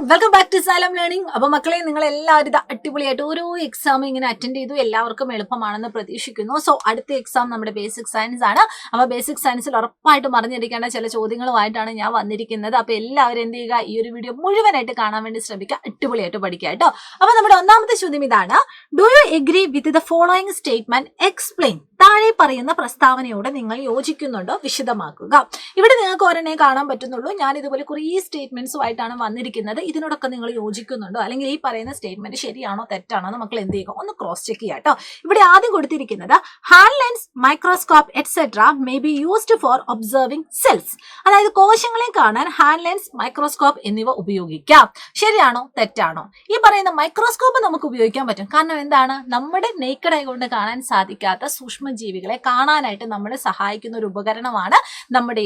Welcome back to Salam learning. അപ്പൊ മക്കളെ, നിങ്ങൾ എല്ലാവരും ഇത് അടിപൊളിയായിട്ട് ഓരോ എക്സാം ഇങ്ങനെ അറ്റൻഡ് ചെയ്തു. എല്ലാവർക്കും എളുപ്പമാണെന്ന് പ്രതീക്ഷിക്കുന്നു. സോ അടുത്ത എക്സാം നമ്മുടെ ബേസിക് സയൻസ് ആണ്. അപ്പൊ ബേസിക് സയൻസിൽ ഉറപ്പായിട്ടും അറിഞ്ഞിരിക്കേണ്ട ചില ചോദ്യങ്ങളുമായിട്ടാണ് ഞാൻ വന്നിരിക്കുന്നത്. അപ്പൊ എല്ലാവരും എന്ത് ചെയ്യുക, ഈ ഒരു വീഡിയോ മുഴുവനായിട്ട് കാണാൻ വേണ്ടി ശ്രമിക്കുക. അടിപൊളിയായിട്ട് പഠിക്കുക കേട്ടോ. അപ്പൊ നമ്മുടെ ഒന്നാമത്തെ ചോദ്യം ഇതാണ്: do you agree with the following statement? Explain. താഴെ പറയുന്ന പ്രസ്താവനയോട് നിങ്ങൾ യോജിക്കുന്നുണ്ടോ? വിശദമാക്കുക. ഇവിടെ നിങ്ങൾക്ക് ഒരെണ്ണേ കാണാൻ പറ്റുന്നുള്ളൂ. ഞാൻ ഇതുപോലെ കുറേ സ്റ്റേറ്റ്മെന്റ്സുമായിട്ടാണ് വന്നിരിക്കുന്നത്. ഇതിനോടൊക്കെ നിങ്ങൾ യോജിക്കുന്നുണ്ടോ, അല്ലെങ്കിൽ ഈ പറയുന്ന സ്റ്റേറ്റ്മെന്റ് ശരിയാണോ തെറ്റാണോ എന്ന് മക്കൾ എന്ത് ചെയ്യുക, ഒന്ന് ക്രോസ് ചെക്ക് ചെയ്യുക കേട്ടോ. ഇവിടെ ആദ്യം കൊടുത്തിരിക്കുന്നത് hand lens, microscope et cetera may be used for observing cells. അതായത് കോശങ്ങളെ കാണാൻ ഹാൻഡ് ലെൻസ്, മൈക്രോസ്കോപ്പ് എന്നിവ ഉപയോഗിക്കാം. ശരിയാണോ തെറ്റാണോ? ഈ പറയുന്ന മൈക്രോസ്കോപ്പ് നമുക്ക് ഉപയോഗിക്കാൻ പറ്റും. കാരണം എന്താണ്, നമ്മുടെ നേക്കഡ് ഐ കൊണ്ട് കാണാൻ സാധിക്കാത്ത സൂക്ഷ്മജീവികളെ കാണാനായിട്ട് നമ്മളെ സഹായിക്കുന്ന ഒരു ഉപകരണമാണ് നമ്മുടെ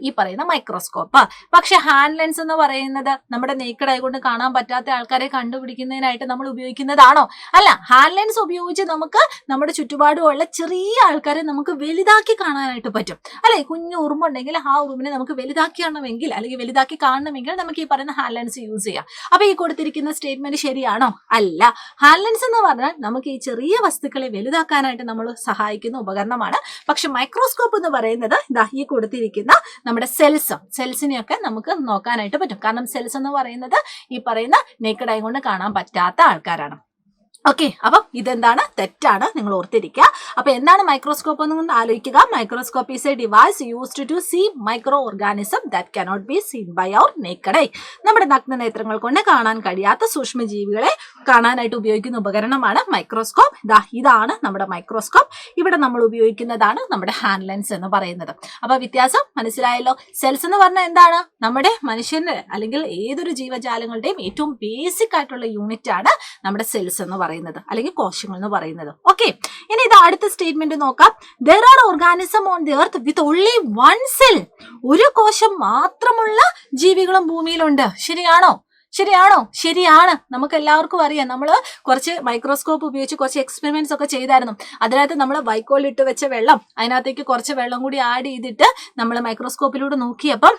ഈ പറയുന്ന മൈക്രോസ്കോപ്പ്. പക്ഷെ ഹാൻഡ് ലെൻസ് എന്ന് പറയുന്നത് നമ്മുടെ നേക്കഡ് ഐ കൊണ്ട് കാണാൻ പറ്റാത്ത ആൾക്കാരെ കണ്ടുപിടിക്കുന്നതിനായിട്ട് നമ്മൾ ഉപയോഗിക്കുന്നതാണോ? അല്ല. ഹാൻഡ് ലെൻസ് ഉപയോഗിച്ച് നമുക്ക് നമ്മുടെ ചുറ്റുപാടുമുള്ള ചെറിയ ആൾക്കാരെ നമുക്ക് വലുതാക്കി കാണാനായിട്ട് പറ്റും അല്ലെ. കുഞ്ഞു ഉറുമ്പുണ്ടെങ്കിൽ ആ ഉറുമ്പിനെ നമുക്ക് വലുതാക്കി കാണണമെങ്കിൽ, അല്ലെങ്കിൽ വലുതാക്കി കാണണമെങ്കിൽ നമുക്ക് ഈ പറയുന്ന ഹാൻഡ് ലെൻസ് യൂസ് ചെയ്യാം. അപ്പൊ ഈ കൊടുത്തിരിക്കുന്ന സ്റ്റേറ്റ്മെന്റ് ശരിയാണോ? അല്ല. ഹാൻഡ് ലെൻസ് എന്ന് പറഞ്ഞാൽ നമുക്ക് ഈ ചെറിയ വസ്തുക്കളെ വലുതാക്കാനായിട്ട് നമ്മൾ സഹായിക്കുന്ന ഉപകരണമാണ്. പക്ഷെ മൈക്രോസ്കോപ്പ് എന്ന് പറയുന്നത് ഈ കൊടുത്തിരിക്കുന്ന നമ്മുടെ സെൽസിനെയൊക്കെ നമുക്ക് നോക്കാനായിട്ട് പറ്റും. കാരണം സെൽസ് എന്ന് പറയുന്നത് ഈ പറയുന്ന നേക്കഡ് ഐ കൊണ്ട് കാണാൻ പറ്റാത്ത ആൾക്കാരാണ്. ഓക്കെ, അപ്പം ഇതെന്താണ്, തെറ്റാണ്, നിങ്ങൾ ഓർത്തിരിക്കുക. അപ്പൊ എന്താണ് മൈക്രോസ്കോപ്പ് എന്ന് ആലോചിക്കുക. Microscope is a device used to see micro organism that cannot be seen by our naked eye. നമ്മുടെ നഗ്നനേത്രങ്ങൾ കൊണ്ട് കാണാൻ കഴിയാത്ത സൂക്ഷ്മജീവികളെ കാണാനായിട്ട് ഉപയോഗിക്കുന്ന ഉപകരണമാണ് മൈക്രോസ്കോപ്പ്. ഇതാണ് നമ്മുടെ മൈക്രോസ്കോപ്പ്. ഇവിടെ നമ്മൾ ഉപയോഗിക്കുന്നതാണ് നമ്മുടെ ഹാൻഡ് ലെൻസ് എന്ന് പറയുന്നത്. അപ്പൊ വ്യത്യാസം മനസ്സിലായല്ലോ. സെൽസ് എന്ന് പറഞ്ഞാൽ എന്താണ്, നമ്മുടെ മനുഷ്യന്റെ അല്ലെങ്കിൽ ഏതൊരു ജീവജാലങ്ങളുടെയും ഏറ്റവും ബേസിക് ആയിട്ടുള്ള യൂണിറ്റ് ആണ് നമ്മുടെ സെൽസ് എന്ന് പറയുന്നത്, അല്ലെങ്കിൽ കോശങ്ങൾ എന്ന് പറയുന്നത്. ഓക്കെ, ഇനി ഇത് അടുത്ത സ്റ്റേറ്റ്മെന്റ് നോക്കാം. There are organisms on the earth with only one cell. ഒരു കോശം മാത്രമുള്ള ജീവികളും ഭൂമിയിലുണ്ട്. ശരിയാണോ? ശരിയാണോ? ശരിയാണ്. നമുക്ക് എല്ലാവർക്കും അറിയാം. നമ്മൾ കുറച്ച് മൈക്രോസ്കോപ്പ് ഉപയോഗിച്ച് കുറച്ച് എക്സ്പെരിമെന്റ്സ് ഒക്കെ ചെയ്തായിരുന്നു. അതിനകത്ത് നമ്മൾ വൈക്കോലിട്ട് വെച്ച വെള്ളം, അതിനകത്തേക്ക് കുറച്ച് വെള്ളം കൂടി ആഡ് ചെയ്തിട്ട് നമ്മൾ മൈക്രോസ്കോപ്പിലൂടെ നോക്കിയപ്പം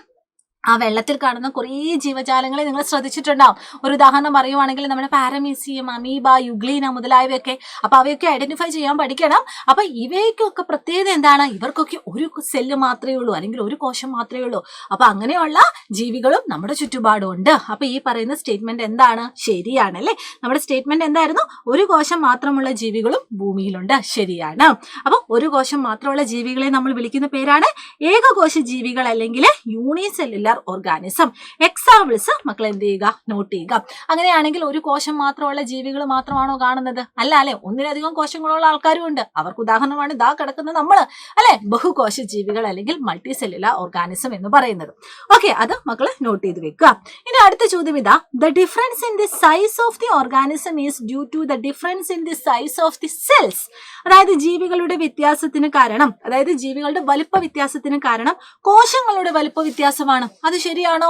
ആ വെള്ളത്തിൽ കാണുന്ന കുറേ ജീവജാലങ്ങളെ നിങ്ങൾ ശ്രദ്ധിച്ചിട്ടുണ്ടാവും. ഒരു ഉദാഹരണം പറയുവാണെങ്കിൽ നമ്മുടെ പാരമീസിയം, അമീബ, യുഗ്ലീന മുതലായവയൊക്കെ. അപ്പൊ അവയൊക്കെ ഐഡന്റിഫൈ ചെയ്യാൻ പഠിക്കണം. അപ്പൊ ഇവയ്ക്കൊക്കെ പ്രത്യേകത എന്താണ്, ഇവർക്കൊക്കെ ഒരു സെല്ല് മാത്രമേ ഉള്ളൂ, അല്ലെങ്കിൽ ഒരു കോശം മാത്രമേ ഉള്ളൂ. അപ്പൊ അങ്ങനെയുള്ള ജീവികളും നമ്മുടെ ചുറ്റുപാടും ഉണ്ട്. അപ്പൊ ഈ പറയുന്ന സ്റ്റേറ്റ്മെന്റ് എന്താണ്, ശരിയാണ് അല്ലെ. നമ്മുടെ സ്റ്റേറ്റ്മെന്റ് എന്തായിരുന്നു, ഒരു കോശം മാത്രമുള്ള ജീവികളും ഭൂമിയിലുണ്ട്. ശരിയാണ്. അപ്പൊ ഒരു കോശം മാത്രമുള്ള ജീവികളെ നമ്മൾ വിളിക്കുന്ന പേരാണ് ഏകകോശ ജീവികൾ, അല്ലെങ്കിൽ യൂണിസെല്ലുലാർ ഓർഗാനിസം. എക്സാമ്പിൾസ് മക്കൾ എന്ത് ചെയ്യുക, നോട്ട് ചെയ്യുക. അങ്ങനെയാണെങ്കിൽ ഒരു കോശം മാത്രമുള്ള ജീവികൾ മാത്രമാണോ കാണുന്നത്? അല്ല അല്ലെ. ഒന്നിലധികം കോശങ്ങളുള്ള ആൾക്കാരും ഉണ്ട്. അവർക്ക് ഉദാഹരണമാണ് ഇതാ കിടക്കുന്ന നമ്മള് അല്ലെ, ബഹുകോശ ജീവികൾ അല്ലെങ്കിൽ മൾട്ടി സെല്ലുലാർ ഓർഗാനിസം എന്ന് പറയുന്നത്. ഓക്കെ, അത് മക്കൾ നോട്ട് ചെയ്ത് വെക്കുക. ഇനി അടുത്ത ചോദ്യം ഇതാ: the difference in the size of the organism is due to the difference in the size of the cells. അതായത് ജീവികളുടെ വ്യത്യാസത്തിന് കാരണം, അതായത് ജീവികളുടെ വലിപ്പ വ്യത്യാസത്തിന് കാരണം കോശങ്ങളുടെ വലിപ്പ വ്യത്യാസമാണ്. അത് ശരിയാണോ?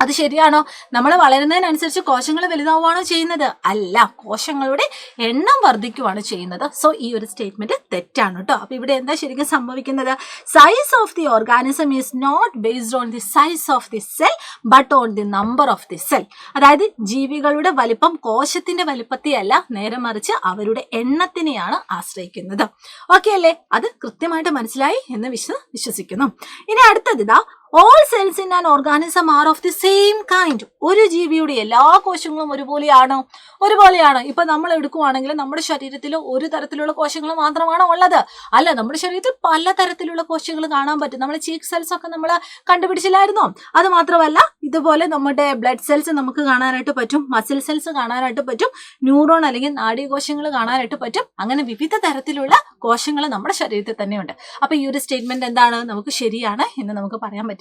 അത് ശരിയാണോ? നമ്മൾ വളരുന്നതിനനുസരിച്ച് കോശങ്ങൾ വലുതാവുകയാണോ ചെയ്യുന്നത്? അല്ല, കോശങ്ങളുടെ എണ്ണം വർദ്ധിക്കുകയാണ് ചെയ്യുന്നത്. സോ ഈ ഒരു സ്റ്റേറ്റ്മെന്റ് തെറ്റാണ് കേട്ടോ. അപ്പൊ ഇവിടെ എന്താ ശരിക്കും സംഭവിക്കുന്നത്? Size of the organism is not based on the size of the cell but on the number of the cell. അതായത് ജീവികളുടെ വലിപ്പം കോശത്തിന്റെ വലിപ്പത്തെയല്ല, നേരെ മറിച്ച് അവരുടെ എണ്ണത്തിനെയാണ് ആശ്രയിക്കുന്നത്. ഓക്കെ അല്ലേ? അത് കൃത്യമായിട്ട് മനസ്സിലായി എന്ന് വിശ്വസിക്കുന്നു. ഇനി അടുത്തത് ഇതാ: all cells in an organism are of the same kind. ഒരു ജീവിയുടെ എല്ലാ കോശങ്ങളും ഒരുപോലെയാണോ? ഒരുപോലെയാണ്. ഇപ്പൊ നമ്മൾ എടുക്കുവാണെങ്കിൽ നമ്മുടെ ശരീരത്തിൽ ഒരു തരത്തിലുള്ള കോശങ്ങൾ മാത്രമാണോ ഉള്ളത്? അല്ല, നമ്മുടെ ശരീരത്തിൽ പല തരത്തിലുള്ള കോശങ്ങൾ കാണാൻ പറ്റും. നമ്മൾ ചീക്ക് സെൽസ് ഒക്കെ നമ്മൾ കണ്ടുപിടിച്ചില്ലായിരുന്നോ? അത് മാത്രമല്ല, ഇതുപോലെ നമ്മുടെ ബ്ലഡ് സെൽസ് നമുക്ക് കാണാനായിട്ട് പറ്റും, മസിൽ സെൽസ് കാണാനായിട്ട് പറ്റും, ന്യൂറോൺ അല്ലെങ്കിൽ നാഡീകോശങ്ങൾ കാണാനായിട്ട് പറ്റും. അങ്ങനെ വിവിധ തരത്തിലുള്ള കോശങ്ങൾ നമ്മുടെ ശരീരത്തിൽ തന്നെയുണ്ട്. അപ്പൊ ഈ ഒരു സ്റ്റേറ്റ്മെന്റ് എന്താണ്, നമുക്ക് ശരിയാണ് എന്ന് നമുക്ക് പറയാൻ പറ്റില്ല.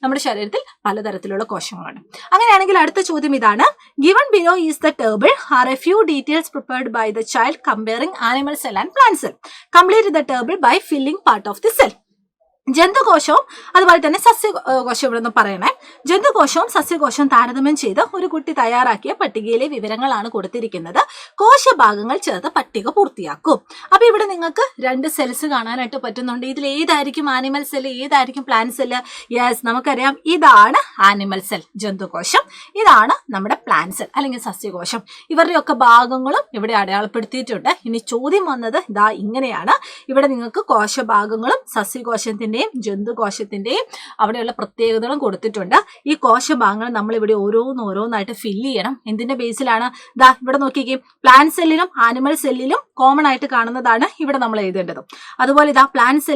നമ്മുടെ ശരീരത്തിൽ പലതരത്തിലുള്ള കോശങ്ങളുണ്ട്. അങ്ങനെയാണെങ്കിൽ അടുത്ത ചോദ്യം ഇതാണ്: given below is the table are a few details prepared by the child comparing animal cell and plant cell. Complete the table by filling part of the cell. ജന്തുകോശവും അതുപോലെ തന്നെ സസ്യകോശം ഇവിടെ നിന്ന് പറയണേ. ജന്തുകോശവും സസ്യകോശവും താരതമ്യം ചെയ്ത് ഒരു കുട്ടി തയ്യാറാക്കിയ പട്ടികയിലെ വിവരങ്ങളാണ് കൊടുത്തിരിക്കുന്നത്. കോശഭാഗങ്ങൾ ചേർത്ത് പട്ടിക പൂർത്തിയാക്കും. അപ്പൊ ഇവിടെ നിങ്ങൾക്ക് 2 സെൽസ് കാണാനായിട്ട് പറ്റുന്നുണ്ട്. ഇതിൽ ഏതായിരിക്കും ആനിമൽ സെൽ, ഏതായിരിക്കും പ്ലാന്റ് സെല്ല്? യെസ്, നമുക്കറിയാം ഇതാണ് ആനിമൽ സെൽ, ജന്തുകോശം. ഇതാണ് നമ്മുടെ പ്ലാന്റ് സെൽ അല്ലെങ്കിൽ സസ്യകോശം. ഇവരുടെയൊക്കെ ഭാഗങ്ങളും ഇവിടെ അടയാളപ്പെടുത്തിയിട്ടുണ്ട്. ഇനി ചോദ്യം വന്നത് ഇതാ ഇങ്ങനെയാണ്. ഇവിടെ നിങ്ങൾക്ക് കോശഭാഗങ്ങളും സസ്യകോശത്തിന്റെയും ജന്തുകോശത്തിന്റെയും അവിടെയുള്ള പ്രത്യേകതകളും കൊടുത്തിട്ടുണ്ട്. ഈ കോശഭാഗങ്ങൾ നമ്മൾ ഇവിടെ ഓരോന്നായിട്ട് ഫില്ല് ചെയ്യണം. എന്തിന്റെ ബേസിലാണ്? ദാ ഇവിടെ നോക്കിക്കേ, പ്ലാന്റ് സെല്ലിലും ആനിമൽ സെല്ലിലും കോമൺ ആയിട്ട് കാണുന്നതാണ് ഇവിടെ നമ്മൾ എഴുതേണ്ടത്. അതുപോലെ ഇതാ പ്ലാന്റ്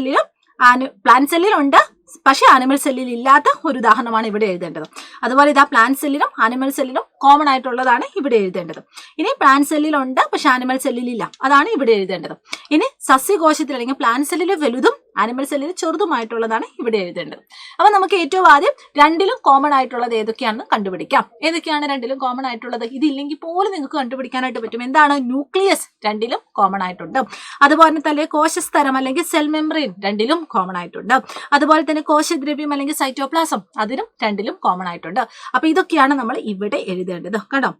സെല്ലിലുണ്ട്, പക്ഷെ ആനിമൽ സെല്ലിൽ ഇല്ലാത്ത ഒരു ഉദാഹരണമാണ് ഇവിടെ എഴുതേണ്ടത്. അതുപോലെ ഇതാ പ്ലാന്റ് സെല്ലിലും ആനിമൽ സെല്ലിലും കോമൺ ആയിട്ടുള്ളതാണ് ഇവിടെ എഴുതേണ്ടത്. ഇനി പ്ലാന്റ് സെല്ലിലുണ്ട് പക്ഷെ ആനിമൽ സെല്ലിലില്ല, അതാണ് ഇവിടെ എഴുതേണ്ടത്. ഇനി സസ്യകോശത്തിൽ അല്ലെങ്കിൽ പ്ലാന്റ് സെല്ലിൽ വലുതും ആനിമൽ സെല്ലിൽ ചെറുതുമായിട്ടുള്ളതാണ് ഇവിടെ എഴുതേണ്ടത്. അപ്പൊ നമുക്ക് ഏറ്റവും ആദ്യം 2ലും കോമൺ ആയിട്ടുള്ളത് ഏതൊക്കെയാണെന്ന് കണ്ടുപിടിക്കാം. ഏതൊക്കെയാണ് 2ലും കോമൺ ആയിട്ടുള്ളത്? ഇതില്ലെങ്കിൽ പോലും നിങ്ങൾക്ക് കണ്ടുപിടിക്കാനായിട്ട് പറ്റും. എന്താണ്? ന്യൂക്ലിയസ് 2ലും കോമൺ ആയിട്ടുണ്ട്. അതുപോലെ തന്നെ കോശസ്തരം അല്ലെങ്കിൽ സെൽ മെംബ്രെയിൻ 2ലും കോമൺ ആയിട്ടുണ്ട്. അതുപോലെ തന്നെ കോശദ്രവ്യം അല്ലെങ്കിൽ സൈറ്റോപ്ലാസം അതിനും 2ലും കോമൺ ആയിട്ടുണ്ട്. അപ്പൊ ഇതൊക്കെയാണ് നമ്മൾ ഇവിടെ എഴുതേണ്ടത്. കണ്ടോ,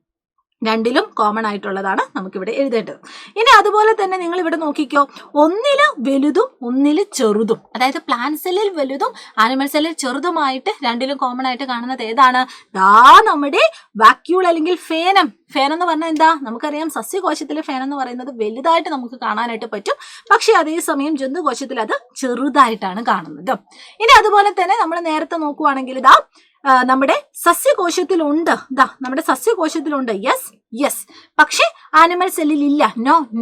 2ലും കോമൺ ആയിട്ടുള്ളതാണ് നമുക്കിവിടെ എഴുതേണ്ടത്. ഇനി അതുപോലെ തന്നെ നിങ്ങൾ ഇവിടെ നോക്കിക്കോ, ഒന്നില് വലുതും ഒന്നില് ചെറുതും, അതായത് പ്ലാന്റ് സെല്ലിൽ വലുതും ആനിമൽ സെല്ലിൽ ചെറുതുമായിട്ട് 2ലും കോമൺ ആയിട്ട് കാണുന്നത് ഏതാണ്? ദാ നമ്മുടെ വാക്യൂൾ അല്ലെങ്കിൽ ഫേനം. ഫേൻ എന്ന് പറഞ്ഞാൽ എന്താ? നമുക്കറിയാം സസ്യകോശത്തിലെ ഫേൻ എന്ന് പറയുന്നത് വലുതായിട്ട് നമുക്ക് കാണാനായിട്ട് പറ്റും, പക്ഷെ അതേസമയം ജന്തുകോശത്തിൽ അത് ചെറുതായിട്ടാണ് കാണുന്നത്. ഇനി അതുപോലെ തന്നെ നമ്മൾ നേരത്തെ നോക്കുവാണെങ്കിൽ ഇതാ നമ്മുടെ സസ്യകോശത്തിലുണ്ട്, നമ്മുടെ സസ്യകോശത്തിലുണ്ട്. യെസ്, പക്ഷെ ആനിമൽ സെല്ലിൽ ഇല്ല.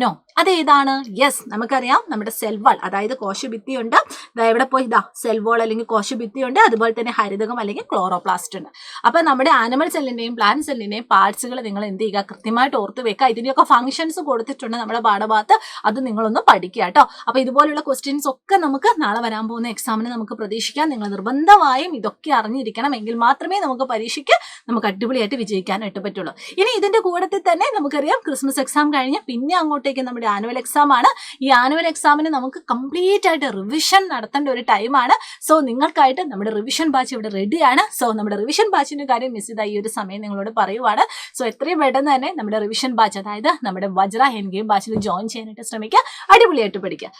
നോ. അതേതാണ്? യെസ്, നമുക്കറിയാം നമ്മുടെ സെൽ വാൾ, അതായത് കോശഭിത്തിയുണ്ട്. ഇവിടെ പോയി സെൽ വാൾ അല്ലെങ്കിൽ കോശഭിത്തിയുണ്ട്. അതുപോലെ തന്നെ ഹരിതകം അല്ലെങ്കിൽ ക്ലോറോപ്ലാസ്റ്റ് ഉണ്ട്. അപ്പൊ നമ്മുടെ ആനിമൽ സെല്ലിന്റെയും പ്ലാന്റ് സെല്ലിന്റെയും പാർട്സുകൾ നിങ്ങൾ എന്ത് ചെയ്യുക? കൃത്യമായിട്ട് ഓർത്ത് വെക്കുക. ഇതിന്റെയൊക്കെ ഫംഗ്ഷൻസ് കൊടുത്തിട്ടുണ്ട് നമ്മുടെ പാഠഭാഗത്ത്, അത് നിങ്ങളൊന്ന് പഠിക്കുക കേട്ടോ. അപ്പൊ ഇതുപോലുള്ള ക്വസ്റ്റ്യൻസ് ഒക്കെ നമുക്ക് നാളെ വരാൻ പോകുന്ന എക്സാമിന് നമുക്ക് പ്രതീക്ഷിക്കാം. നിങ്ങൾ നിർബന്ധമായും ഇതൊക്കെ അറിഞ്ഞിരിക്കണം, എങ്കിൽ മാത്രമേ നമുക്ക് പരീക്ഷയ്ക്ക് നമുക്ക് അടിപൊളിയായിട്ട് വിജയിക്കാനായിട്ട് പറ്റുള്ളൂ. ഇനി ഇതിന്റെ കൂടത്തിൽ തന്നെ നമുക്കറിയാം ക്രിസ്മസ് എക്സാം കഴിഞ്ഞ് പിന്നെ അങ്ങോട്ടേക്ക് നമ്മുടെ ആനുവൽ എക്സാം ആണ്. ഈ ആനുവൽ എക്സാമിന് നമുക്ക് കംപ്ലീറ്റ് ആയിട്ട് റിവിഷൻ നടത്തേണ്ട ഒരു ടൈമാണ്. സോ നിങ്ങൾക്കായിട്ട് നമ്മുടെ റിവിഷൻ ബാച്ച് ഇവിടെ റെഡിയാണ്. സോ നമ്മുടെ റിവിഷൻ ബാച്ചിന്റെ കാര്യം മിസ് ചെയ്ത ഈ ഒരു സമയം നിങ്ങളോട് പറയുവാണ്. സോ എത്രയും പെട്ടെന്ന് തന്നെ നമ്മുടെ റിവിഷൻ ബാച്ച്, അതായത് നമ്മുടെ വജ്ര എൻ ഗെയിം ബാച്ചിൽ ജോയിൻ ചെയ്യാനായിട്ട് ശ്രമിക്കുക. അടിപൊളിയായിട്ട് പഠിക്കുക.